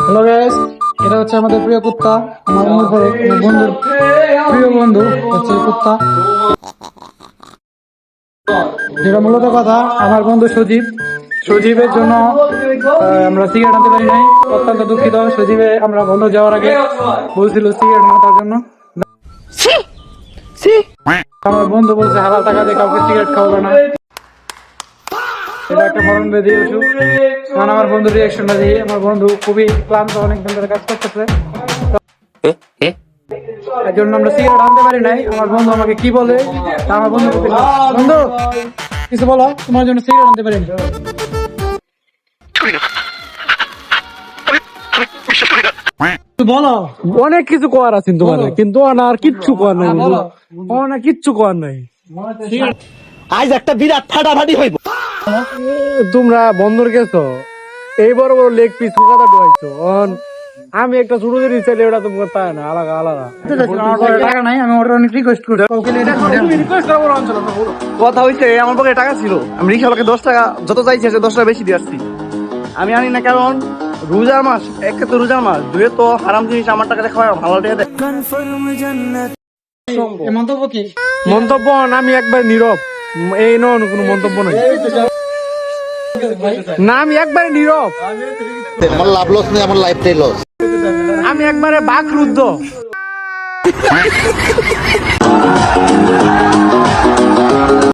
Hello guys, এটা হচ্ছে আমাদের প্রিয় কুত্তা। আমার বন্ধুর প্রিয় বন্ধু হচ্ছে এই কুত্তা। যেটা মূলত কথা, আমার বন্ধু সজীবের জন্য আমরা সিগারেট আনতে পারি নাই। অত্যন্ত দুঃখিত। সজীবে আমরা বন্ধ যাওয়ার আগে বলছিল সিগারেট না তার জন্য। আমার বন্ধু বলছে হালাল টাকা দিয়ে কাউকে সিগারেট খাওয়াবে না। এটা একটা মরণ বেদি ওষুধ। কারণ আমার বন্ধুর রিয়াকশনটা দিয়ে আমার বন্ধু খুবই ক্লান্ত, অনেকদিন ধরে কাজ করতেছে। এর জন্য আমরা সিগারেট আনতে পারি নাই। আমার বন্ধু আমাকে কি বলে তা আমার বন্ধু বন্ধু কিছু বলো, তোমার জন্য সিগারেট আনতে পারি বলো। অনেক কিছু করার আছে তোমার, কিন্তু আর কিচ্ছু করার নাই, অনেক কিচ্ছু করার নাই। আজ একটা বিরাট ফাটাফাটি হইব। তোমরা বন্দর গেছো, এই বড় বড় লেগ পিস কথা ডুয়াইছো। আমি একটা ছোট জিনিস চাইলে ওটা তোমার তাই না, আলাদা আলাদা টাকা নাই। আমি ওটা অনেক রিকোয়েস্ট করি। কথা হইছে আমার পকেটে টাকা ছিল, আমি রিক্সাওয়ালাকে 10 টাকা যত চাইছি 10 টাকা বেশি দিয়ে আসছি। আমি আনি না কারণ রোজার মাস, একে তো রোজার মাস, দুয়ে তো হারাম জিনিস আমার টাকা খাওয়া ভালো টাকা দেয়। মন্তব্য কি? মন্তব্য আমি একবার নীরব, এই নন কোনো মন্তব্য নাই। না আমি একবারে নীরব, আমার লাভ লস নেই, আমার লাইফটাই লস। আমি একবারে বাকরুদ্ধ।